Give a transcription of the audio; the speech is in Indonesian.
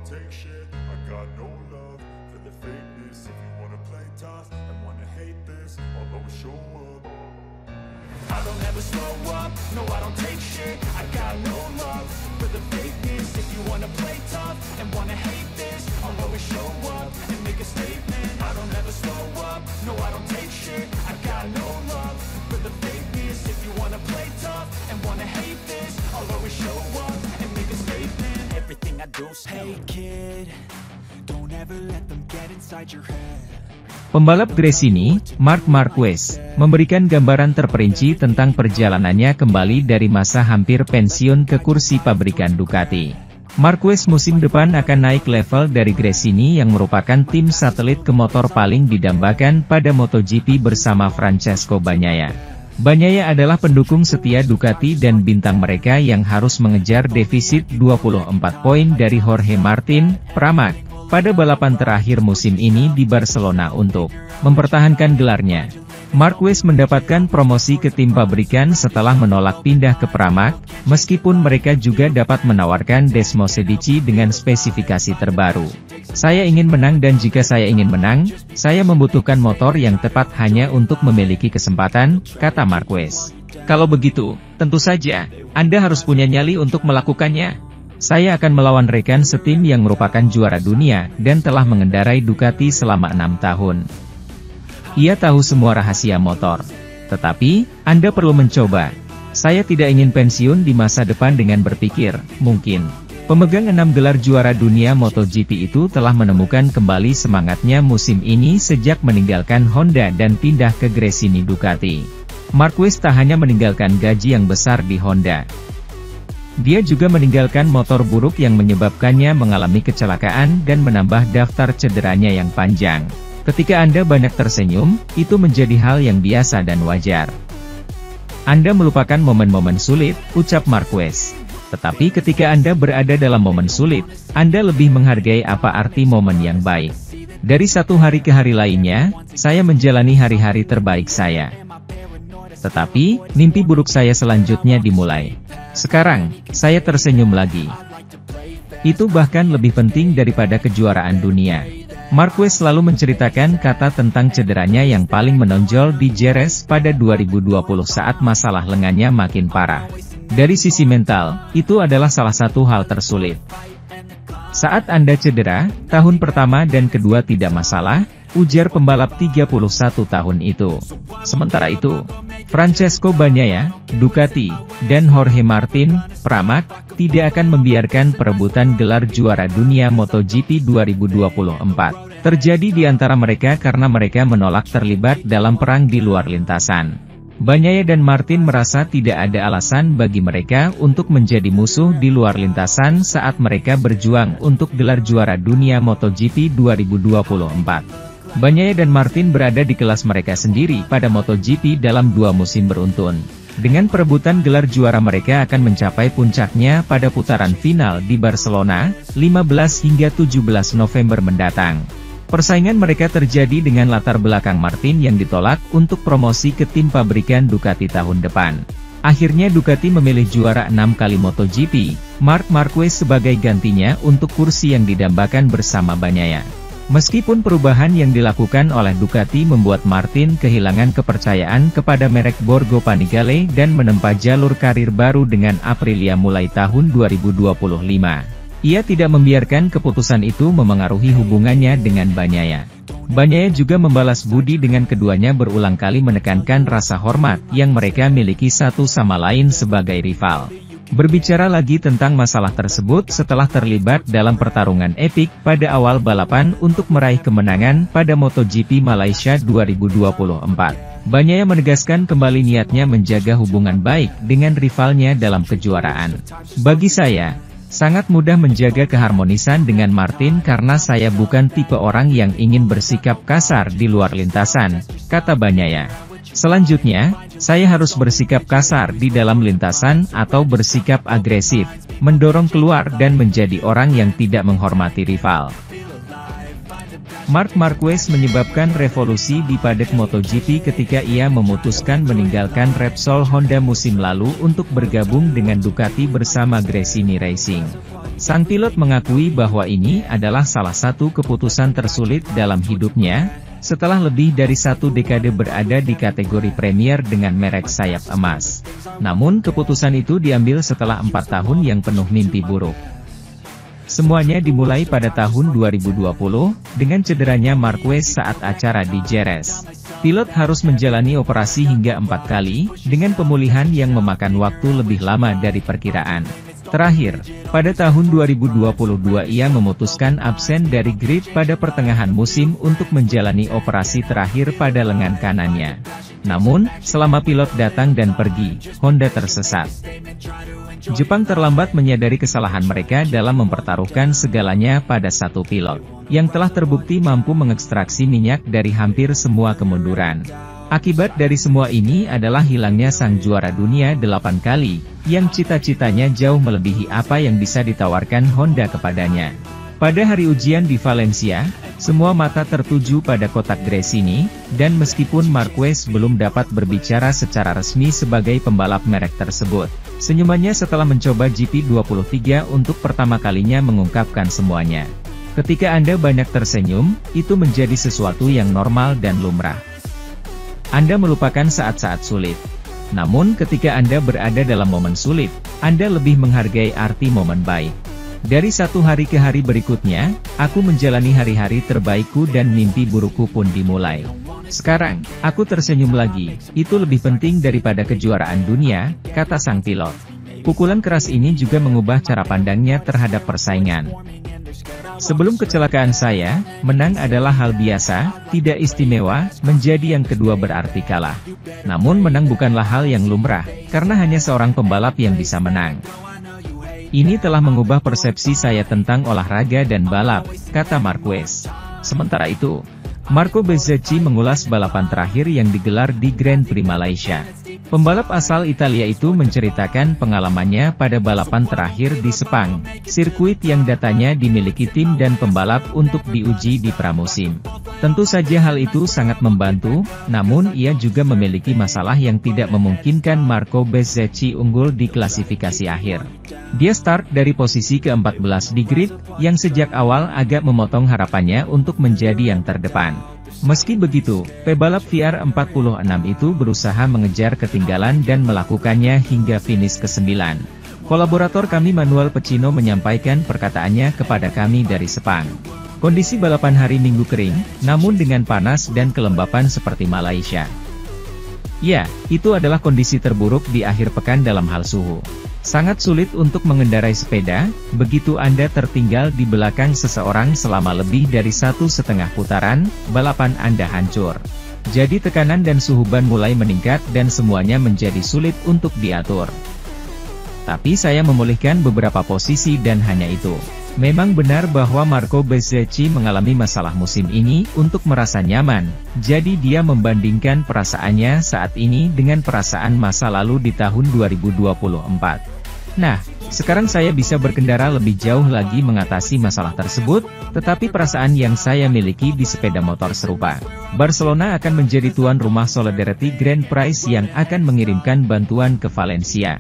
take shit. I got no love for the fakeness. If you wanna play tough and wanna hate this, I'll always show up. I don't ever slow up, no I don't take shit. I got no love for the fakeness. If you wanna play tough and wanna hate this, I'll always show up and make a statement. I don't ever slow up, no I don't take shit. I got no love for the fakeness. If you wanna play tough and wanna hate this, I'll always show up and make a statement. Everything I do, hey kid, don't ever let them get inside your head. Pembalap Gresini, Marc Marquez, memberikan gambaran terperinci tentang perjalanannya kembali dari masa hampir pensiun ke kursi pabrikan Ducati. Marquez musim depan akan naik level dari Gresini yang merupakan tim satelit ke motor paling didambakan pada MotoGP bersama Francesco Bagnaia. Bagnaia adalah pendukung setia Ducati dan bintang mereka yang harus mengejar defisit 24 poin dari Jorge Martin, Pramac, pada balapan terakhir musim ini di Barcelona untuk mempertahankan gelarnya. Marquez mendapatkan promosi ke tim pabrikan setelah menolak pindah ke Pramac, meskipun mereka juga dapat menawarkan Desmosedici dengan spesifikasi terbaru. Saya ingin menang dan jika saya ingin menang, saya membutuhkan motor yang tepat hanya untuk memiliki kesempatan, kata Marquez. Kalau begitu, tentu saja, Anda harus punya nyali untuk melakukannya. Saya akan melawan rekan setim yang merupakan juara dunia dan telah mengendarai Ducati selama 6 tahun. Ia tahu semua rahasia motor. Tetapi, Anda perlu mencoba. Saya tidak ingin pensiun di masa depan dengan berpikir, mungkin. Pemegang 6 gelar juara dunia MotoGP itu telah menemukan kembali semangatnya musim ini sejak meninggalkan Honda dan pindah ke Gresini Ducati. Marquez tak hanya meninggalkan gaji yang besar di Honda. Dia juga meninggalkan motor buruk yang menyebabkannya mengalami kecelakaan dan menambah daftar cederanya yang panjang. Ketika Anda banyak tersenyum, itu menjadi hal yang biasa dan wajar. Anda melupakan momen-momen sulit, ucap Marquez. Tetapi ketika Anda berada dalam momen sulit, Anda lebih menghargai apa arti momen yang baik. Dari satu hari ke hari lainnya, saya menjalani hari-hari terbaik saya. Tetapi, mimpi buruk saya selanjutnya dimulai. Sekarang, saya tersenyum lagi. Itu bahkan lebih penting daripada kejuaraan dunia. Marquez selalu menceritakan kata tentang cederanya yang paling menonjol di Jerez pada 2020 saat masalah lengannya makin parah. Dari sisi mental, itu adalah salah satu hal tersulit. Saat Anda cedera, tahun pertama dan kedua tidak masalah, ujar pembalap 31 tahun itu. Sementara itu, Francesco Bagnaia, Ducati, dan Jorge Martin, Pramac, tidak akan membiarkan perebutan gelar juara dunia MotoGP 2024 terjadi di antara mereka karena mereka menolak terlibat dalam perang di luar lintasan. Bagnaia dan Martin merasa tidak ada alasan bagi mereka untuk menjadi musuh di luar lintasan saat mereka berjuang untuk gelar juara dunia MotoGP 2024. Bagnaia dan Martin berada di kelas mereka sendiri pada MotoGP dalam 2 musim beruntun. Dengan perebutan gelar juara mereka akan mencapai puncaknya pada putaran final di Barcelona, 15 hingga 17 November mendatang. Persaingan mereka terjadi dengan latar belakang Martin yang ditolak untuk promosi ke tim pabrikan Ducati tahun depan. Akhirnya Ducati memilih juara 6 kali MotoGP, Marc Marquez sebagai gantinya untuk kursi yang didambakan bersama Bagnaia. Meskipun perubahan yang dilakukan oleh Ducati membuat Martin kehilangan kepercayaan kepada merek Borgo Panigale dan menempa jalur karir baru dengan Aprilia mulai tahun 2025. Ia tidak membiarkan keputusan itu memengaruhi hubungannya dengan Bagnaia. Bagnaia juga membalas budi dengan keduanya berulang kali menekankan rasa hormat yang mereka miliki satu sama lain sebagai rival. Berbicara lagi tentang masalah tersebut setelah terlibat dalam pertarungan epik pada awal balapan untuk meraih kemenangan pada MotoGP Malaysia 2024. Bagnaia menegaskan kembali niatnya menjaga hubungan baik dengan rivalnya dalam kejuaraan. Bagi saya, sangat mudah menjaga keharmonisan dengan Martin karena saya bukan tipe orang yang ingin bersikap kasar di luar lintasan, kata Bagnaia. Selanjutnya, saya harus bersikap kasar di dalam lintasan atau bersikap agresif, mendorong keluar dan menjadi orang yang tidak menghormati rival. Marc Marquez menyebabkan revolusi di paddock MotoGP ketika ia memutuskan meninggalkan Repsol Honda musim lalu untuk bergabung dengan Ducati bersama Gresini Racing. Sang pilot mengakui bahwa ini adalah salah satu keputusan tersulit dalam hidupnya, setelah lebih dari 1 dekade berada di kategori Premier dengan merek sayap emas. Namun keputusan itu diambil setelah 4 tahun yang penuh mimpi buruk. Semuanya dimulai pada tahun 2020, dengan cederanya Marquez saat acara di Jerez. Pilot harus menjalani operasi hingga 4 kali, dengan pemulihan yang memakan waktu lebih lama dari perkiraan. Terakhir, pada tahun 2022 ia memutuskan absen dari grid pada pertengahan musim untuk menjalani operasi terakhir pada lengan kanannya. Namun, selama pilot datang dan pergi, Honda tersesat. Jepang terlambat menyadari kesalahan mereka dalam mempertaruhkan segalanya pada satu pilot, yang telah terbukti mampu mengekstraksi minyak dari hampir semua kemunduran. Akibat dari semua ini adalah hilangnya sang juara dunia 8 kali, yang cita-citanya jauh melebihi apa yang bisa ditawarkan Honda kepadanya. Pada hari ujian di Valencia, semua mata tertuju pada kotak Gresini, dan meskipun Marquez belum dapat berbicara secara resmi sebagai pembalap merek tersebut, senyumannya setelah mencoba GP23 untuk pertama kalinya mengungkapkan semuanya. Ketika Anda banyak tersenyum, itu menjadi sesuatu yang normal dan lumrah. Anda melupakan saat-saat sulit. Namun ketika Anda berada dalam momen sulit, Anda lebih menghargai arti momen baik. Dari satu hari ke hari berikutnya, aku menjalani hari-hari terbaikku dan mimpi burukku pun dimulai. Sekarang, aku tersenyum lagi, itu lebih penting daripada kejuaraan dunia, kata sang pilot. Pukulan keras ini juga mengubah cara pandangnya terhadap persaingan. Sebelum kecelakaan saya, menang adalah hal biasa, tidak istimewa, menjadi yang kedua berarti kalah. Namun menang bukanlah hal yang lumrah, karena hanya seorang pembalap yang bisa menang. Ini telah mengubah persepsi saya tentang olahraga dan balap, kata Marquez. Sementara itu, Marco Bezzecchi mengulas balapan terakhir yang digelar di Grand Prix Malaysia. Pembalap asal Italia itu menceritakan pengalamannya pada balapan terakhir di Sepang, sirkuit yang datanya dimiliki tim dan pembalap untuk diuji di pramusim. Tentu saja hal itu sangat membantu, namun ia juga memiliki masalah yang tidak memungkinkan Marco Bezzecchi unggul di klasifikasi akhir. Dia start dari posisi ke-14 di grid, yang sejak awal agak memotong harapannya untuk menjadi yang terdepan. Meski begitu, pebalap VR46 itu berusaha mengejar ketinggalan dan melakukannya hingga finish ke-9. Kolaborator kami Manuel Pecino menyampaikan perkataannya kepada kami dari Sepang. Kondisi balapan hari Minggu kering, namun dengan panas dan kelembapan seperti Malaysia. Ya, itu adalah kondisi terburuk di akhir pekan dalam hal suhu. Sangat sulit untuk mengendarai sepeda, begitu Anda tertinggal di belakang seseorang selama lebih dari 1,5 putaran, balapan Anda hancur. Jadi tekanan dan suhu ban mulai meningkat dan semuanya menjadi sulit untuk diatur. Tapi saya memulihkan beberapa posisi dan hanya itu. Memang benar bahwa Marco Bezzecchi mengalami masalah musim ini untuk merasa nyaman, jadi dia membandingkan perasaannya saat ini dengan perasaan masa lalu di tahun 2024. Nah, sekarang saya bisa berkendara lebih jauh lagi mengatasi masalah tersebut, tetapi perasaan yang saya miliki di sepeda motor serupa. Barcelona akan menjadi tuan rumah Solidarity Grand Prix yang akan mengirimkan bantuan ke Valencia.